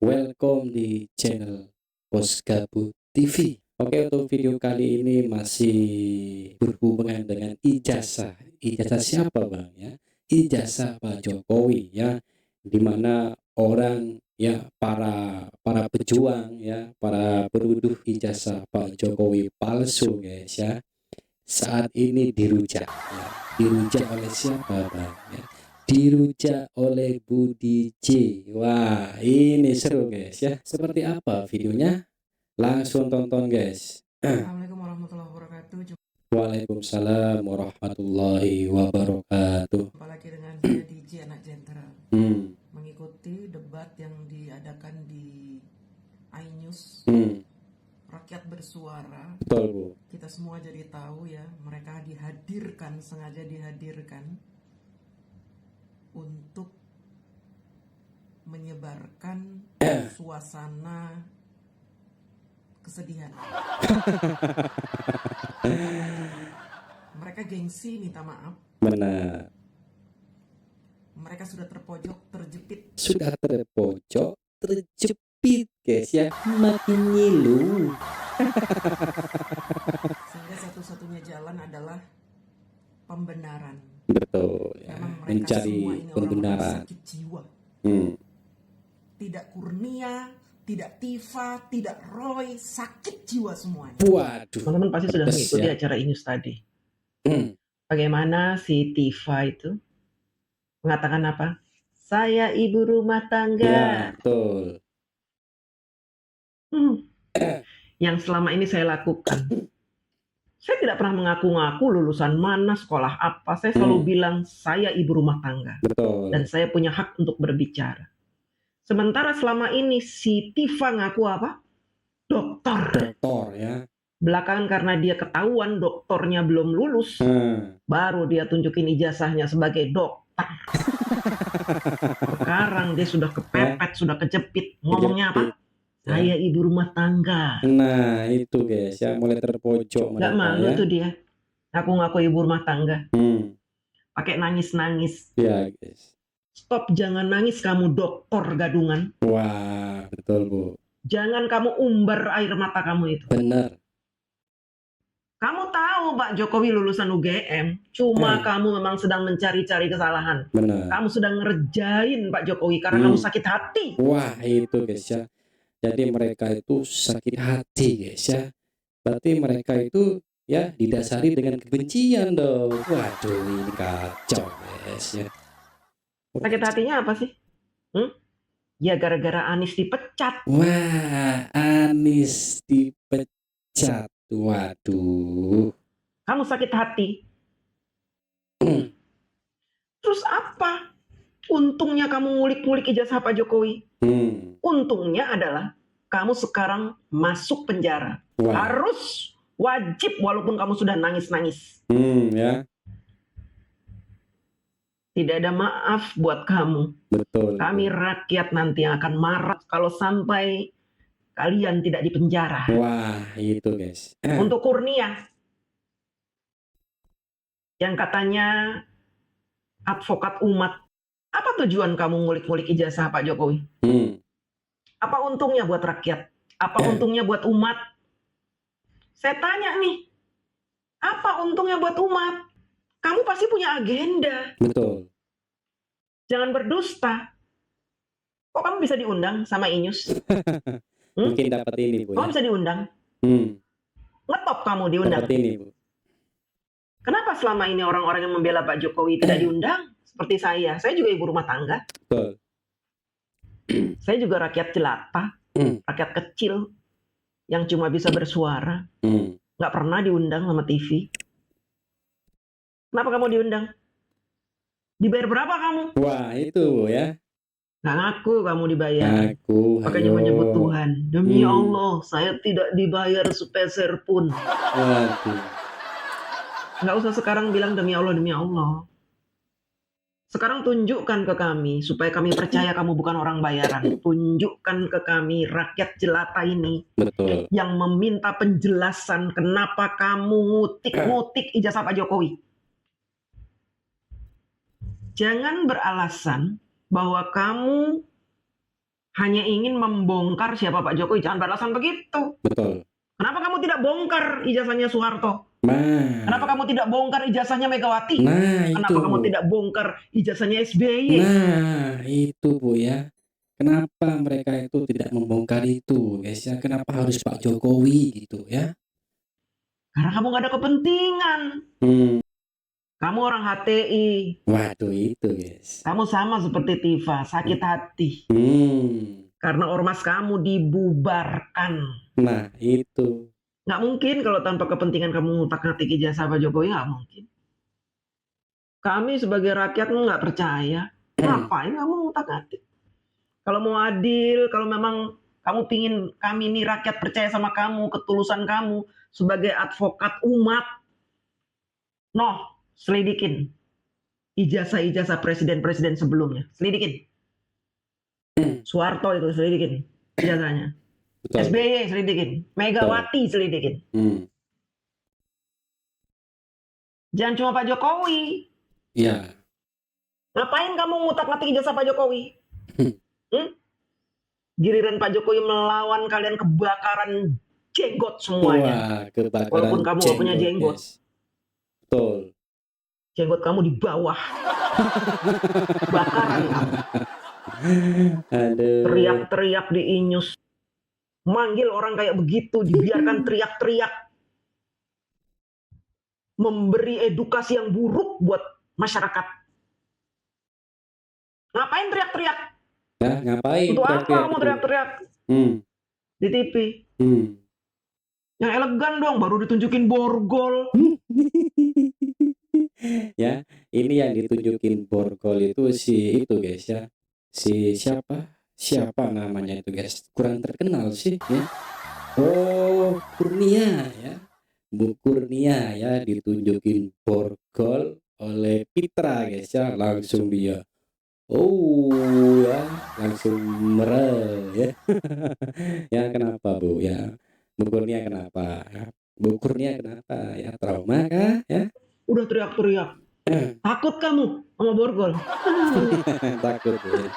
Welcome di channel Poskabut TV. Oke, untuk video kali ini masih berhubungan dengan ijazah. Ijazah siapa, Bang? Ya, ijazah Pak Jokowi ya, dimana orang ya para pejuang ya, para penuduh ijazah Pak Jokowi palsu, guys ya. Saat ini dirujak ya. Dirujak oleh siapa, Bang? Ya, dirujak oleh Budi J. Wah, ini seru, guys ya. Seperti apa videonya? Langsung tonton, guys. Assalamualaikum warahmatullahi wabarakatuh. Waalaikumsalam warahmatullahi wabarakatuh. Jumpa lagi dengan saya DJ Anak Jenderal. Mengikuti debat yang diadakan di iNews. Rakyat bersuara. Betul, Bu. Kita semua jadi tahu ya, mereka dihadirkan, sengaja dihadirkan untuk menyebarkan suasana kesedihan. Mereka gengsi minta maaf. Benar. Mereka sudah terpojok, terjepit. Sudah terpojok, terjepit, guys ya. Makin ngilu. Sehingga satu-satunya jalan adalah pembenaran. Betul ya. Memang mereka Mencari semua ini pembenaran. orang-orang sakit jiwa. Tidak Kurnia, tidak Tifa, tidak Roy, sakit jiwa semuanya. Waduh. Teman-teman pasti sudah pedes mengikuti ya. acara iNews tadi. Bagaimana Bagaimana si Tifa itu mengatakan apa? Saya ibu rumah tangga. Ya, betul. Yang selama ini saya lakukan. Saya tidak pernah mengaku-ngaku lulusan mana, sekolah apa. Saya selalu bilang saya ibu rumah tangga. Betul. Dan saya punya hak untuk berbicara. Sementara selama ini si Tifa ngaku apa? Dokter. Dokter ya. Belakangan karena dia ketahuan doktornya belum lulus, baru dia tunjukin ijazahnya sebagai dokter. Sekarang dia sudah kepepet, sudah kejepit. Ngomongnya apa? Saya ibu rumah tangga. Nah, itu guys ya, mulai terpojok Gak mereka malu ya. tuh dia. Ngaku-ngaku ibu rumah tangga. Pakai nangis-nangis. Ya, guys. Stop, jangan nangis kamu dokter gadungan. Wah, betul, Bu. Jangan kamu umbar air mata kamu itu. Benar. Kamu tahu Pak Jokowi lulusan UGM, cuma kamu memang sedang mencari-cari kesalahan. Benar. Kamu sedang ngerjain Pak Jokowi karena kamu sakit hati. Wah, itu guys ya. Jadi mereka itu sakit hati, guys ya. Berarti mereka itu ya didasari dengan kebencian dong. Waduh, ini kacau, guys ya. Sakit hatinya apa sih? Ya gara-gara Anies dipecat. Wah, Anies dipecat. Waduh. Kamu sakit hati. Terus apa? Untungnya kamu ngulik-ngulik ijazah Pak Jokowi. Untungnya adalah kamu sekarang masuk penjara. Wah. Harus, wajib walaupun kamu sudah nangis-nangis. Ya. Tidak ada maaf buat kamu. Betul. Kami rakyat nanti akan marah kalau sampai kalian tidak dipenjara. Wah, itu guys. Untuk Kurnia, yang katanya advokat umat, apa tujuan kamu ngulik-ngulik ijazah Pak Jokowi? Apa untungnya buat rakyat? Apa untungnya buat umat? Saya tanya nih, apa untungnya buat umat? Kamu pasti punya agenda. Betul. Jangan berdusta. Kok kamu bisa diundang sama iNews? Mungkin dapat ini, Bu. Kamu bisa diundang? Ngetop kamu diundang? Dapat ini, Bu. Kenapa selama ini orang-orang yang membela Pak Jokowi tidak diundang? Seperti saya juga ibu rumah tangga. Betul. Saya juga rakyat jelata, rakyat kecil yang cuma bisa bersuara. Nggak pernah diundang sama TV. Kenapa kamu diundang? Dibayar berapa kamu? Wah, itu Bu ya. Nggak ngaku kamu dibayar. Ngaku. Makanya menyebut Tuhan. Demi Allah, saya tidak dibayar sepeser pun. Waduh. Nggak usah sekarang bilang demi Allah, demi Allah. Sekarang tunjukkan ke kami, supaya kami percaya kamu bukan orang bayaran. Tunjukkan ke kami, rakyat jelata ini. Betul. Yang meminta penjelasan kenapa kamu ngutik-ngutik ijazah Pak Jokowi. Jangan beralasan bahwa kamu hanya ingin membongkar siapa Pak Jokowi. Jangan beralasan begitu. Betul. Kenapa kamu tidak bongkar ijazahnya Soeharto? Nah, Kenapa kamu tidak bongkar ijazahnya Megawati? nah Kenapa itu. kamu tidak bongkar ijazahnya SBY? Nah, itu Bu ya. Kenapa mereka itu tidak membongkar itu, guys ya? Kenapa harus Pak Jokowi gitu ya? Karena kamu nggak ada kepentingan. Kamu orang HTI. Waduh itu, guys. Kamu sama seperti Tifa, sakit hati. Karena ormas kamu dibubarkan. Nah, itu. Nggak mungkin kalau tanpa kepentingan kamu ngutak-ngatik ijazah Pak Jokowi, nggak mungkin. Kami sebagai rakyat nggak percaya. Ngapain kamu ngutak-ngatik? Kalau mau adil, kalau memang kamu pingin kami ini rakyat percaya sama kamu, ketulusan kamu sebagai advokat umat, selidikin ijazah-ijazah presiden-presiden sebelumnya. Selidikin. Soeharto itu selidikin ijazahnya. Betul. SBY selidikin. Megawati selidikin. Jangan cuma Pak Jokowi. Iya. Ngapain kamu ngutak-ngatik ijazah Pak Jokowi? Giliran Pak Jokowi melawan kalian kebakaran jenggot semuanya. Wah, kebakaran walaupun kamu gak punya jenggot. Guys. Betul. Jenggot kamu di bawah. Bakaran kamu. Aduh. Teriak-teriak di Inyus. Manggil orang kayak begitu, dibiarkan teriak-teriak. Memberi edukasi yang buruk buat masyarakat. Ngapain teriak-teriak? Ya, ngapain? Untuk apa kamu teriak-teriak? Di TV. Yang elegan dong, baru ditunjukin borgol. Ya, ini yang ditunjukin borgol itu si itu guys ya. Si siapa namanya itu guys, kurang terkenal sih ya. Oh, Kurnia ya, Bu Kurnia ya, ditunjukin borgol oleh Pitra guys ya, langsung dia ya langsung merel ya. Ya kenapa Bu ya, Bu Kurnia kenapa ya? Bu Kurnia kenapa ya, trauma kah ya? Udah teriak-teriak. Takut kamu sama borgol? Takut ya.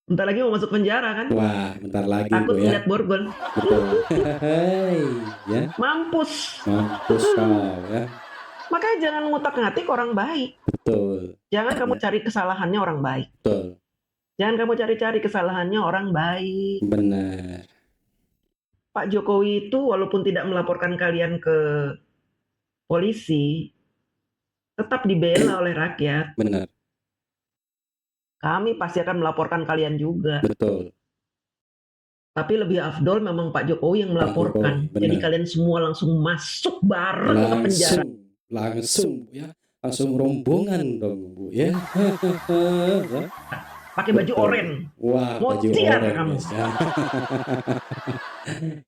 Bentar lagi mau masuk penjara kan? Wah, bentar lagi takut ya. ngeliat borgol. Betul. Ya. Mampus kau ya. Makanya jangan ngutak-ngatik orang baik. Betul. Jangan kamu cari kesalahannya orang baik. Betul. Jangan kamu cari-cari kesalahannya orang baik. Benar. Pak Jokowi itu walaupun tidak melaporkan kalian ke polisi, tetap dibela oleh rakyat. Benar. Kami pasti akan melaporkan kalian juga. Betul. Tapi lebih afdol memang Pak Jokowi yang melaporkan. Jokowi, jadi kalian semua langsung masuk bareng ke penjara. Langsung ya. Langsung rombongan dong Bu ya. Pakai baju oranye. Wah, baju oranye kamu. Ya.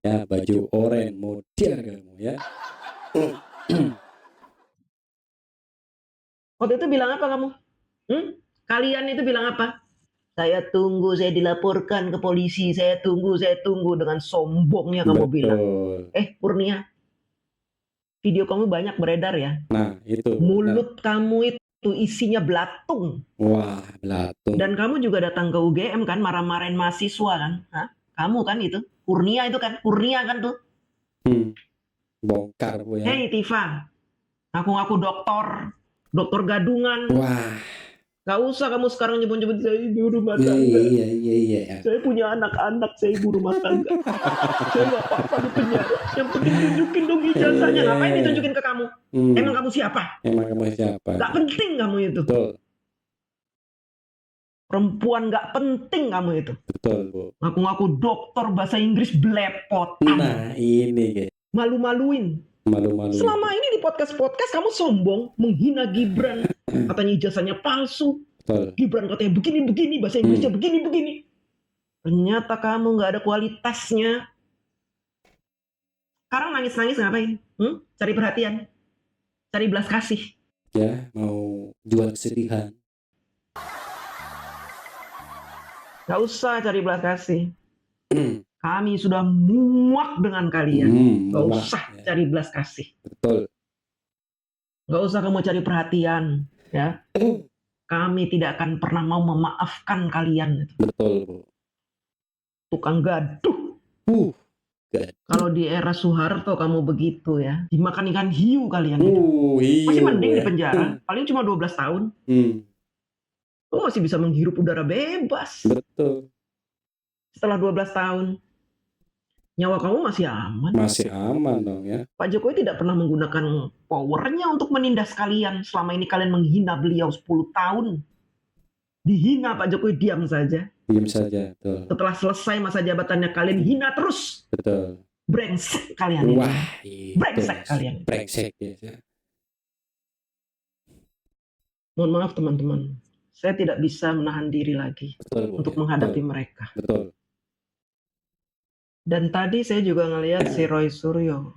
Ya, baju oranye modern kamu ya. Waktu itu bilang apa kamu? Kalian itu bilang apa? Saya tunggu, saya dilaporkan ke polisi, saya tunggu dengan sombongnya kamu bilang. Kurnia, video kamu banyak beredar ya. Nah, itu. Mulut kamu itu isinya belatung. Wah, belatung. Dan kamu juga datang ke UGM kan, marah-marahin mahasiswa kan? Hah? Kamu kan itu, Kurnia itu kan, Kurnia kan tuh. Bongkar Bu ya. Hei Tifa, ngaku-ngaku dokter gadungan. Wah. Gak usah kamu sekarang nyebut-nyebut saya ibu rumah tangga. Iya. Saya punya anak-anak, saya ibu rumah tangga. Saya gak apa-apa di penjara. Yang penting tunjukin dong ijazahnya. Ngapain ditunjukin ke kamu? Emang kamu siapa? Gak penting kamu itu. Betul. Perempuan gak penting kamu itu. Betul Bu. Ngaku-ngaku dokter bahasa Inggris belepotan. Nah ini guys. Malu-maluin. Selama ini di podcast kamu sombong, menghina Gibran, katanya ijazahnya palsu. Betul. Gibran katanya begini, bahasa Inggrisnya begini. Ternyata kamu nggak ada kualitasnya. Sekarang nangis-nangis ngapain? Cari perhatian, cari belas kasih. Ya, mau jual kesedihan. Gak usah cari belas kasih. Kami sudah muak dengan kalian. Gak usah cari belas kasih. Betul. Gak usah kamu cari perhatian, ya. kami tidak akan pernah mau memaafkan kalian. Betul, Bu. Tukang gaduh. Gaduh. Kalau di era Soeharto kamu begitu ya, dimakan ikan hiu kalian. Masih Hiu mending di ya. penjara, paling cuma 12 tahun. Lu masih bisa menghirup udara bebas. Betul. Setelah 12 tahun, nyawa kamu masih aman. Masih aman dong ya. Pak Jokowi tidak pernah menggunakan powernya untuk menindas kalian. Selama ini kalian menghina beliau 10 tahun. Dihina Pak Jokowi, diam saja. Diam saja, betul. Setelah selesai masa jabatannya, kalian hina terus. Betul. Brengsek kalian. Wah, brengsek kalian. Brengsek ya. Mohon maaf teman-teman, saya tidak bisa menahan diri lagi. Betul, Bu, untuk ya. menghadapi Betul. mereka. Betul. Dan tadi saya juga ngelihat si Roy Suryo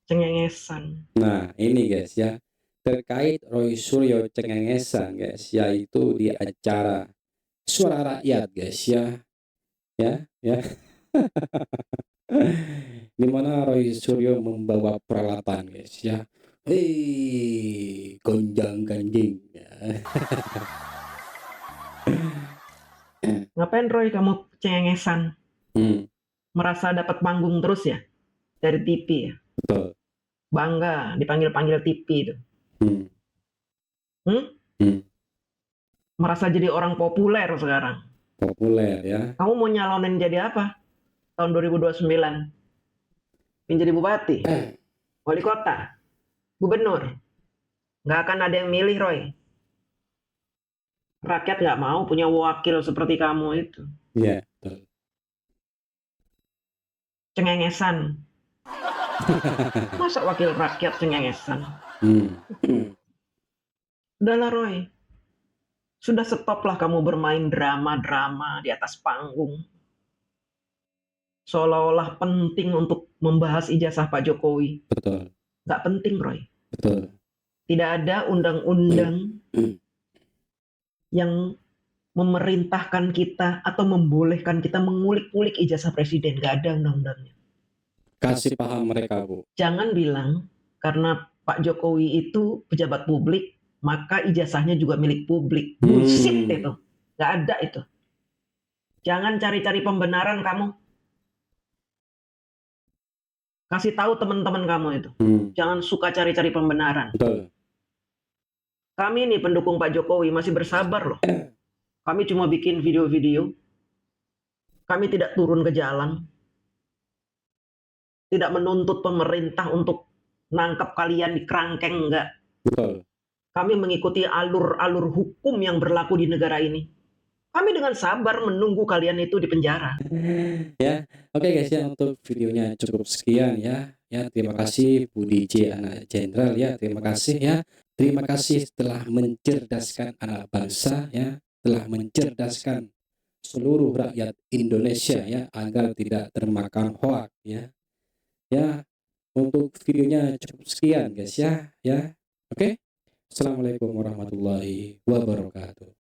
cengengesan. Nah, ini guys ya, terkait Roy Suryo cengengesan guys, yaitu di acara Suara Rakyat guys ya. Di mana Roy Suryo membawa peralatan guys ya. Gonjang ganjing. Ngapain Roy kamu cengengesan? Merasa dapat panggung terus ya dari TV ya? Betul. Bangga dipanggil-panggil TV itu. Merasa jadi orang populer sekarang. Populer ya. Kamu mau nyalonin jadi apa? Tahun 2029. Menjadi bupati, wali kota, gubernur. Nggak akan ada yang milih Roy. Rakyat nggak mau punya wakil seperti kamu itu. Iya, betul. Cengengesan. Masa wakil rakyat cengengesan? Udahlah Roy. Sudah stoplah kamu bermain drama-drama di atas panggung. Seolah-olah penting untuk membahas ijazah Pak Jokowi. Betul. Nggak penting Roy. Betul. Tidak ada undang-undang yang memerintahkan kita atau membolehkan kita mengulik-ulik ijazah presiden. Nggak ada undang-undangnya. Kasih paham mereka, Bu. Jangan bilang karena Pak Jokowi itu pejabat publik, maka ijazahnya juga milik publik. Bullshit itu. Nggak ada itu. Jangan cari-cari pembenaran kamu. Kasih tahu teman-teman kamu itu. Jangan suka cari-cari pembenaran. Betul. Kami nih pendukung Pak Jokowi masih bersabar loh. Kami cuma bikin video-video. Kami tidak turun ke jalan. Tidak menuntut pemerintah untuk nangkap kalian di kerangkeng, enggak. Betul. Kami mengikuti alur-alur hukum yang berlaku di negara ini. Kami dengan sabar menunggu kalian itu di penjara. Ya, oke guys ya, untuk videonya cukup sekian ya. Ya, terima kasih Budi J anak jenderal ya. Terima kasih ya. Terima kasih telah mencerdaskan anak bangsa ya, telah mencerdaskan seluruh rakyat Indonesia ya agar tidak termakan hoak ya. Ya, untuk videonya cukup sekian guys ya. Ya. Oke. Assalamualaikum warahmatullahi wabarakatuh.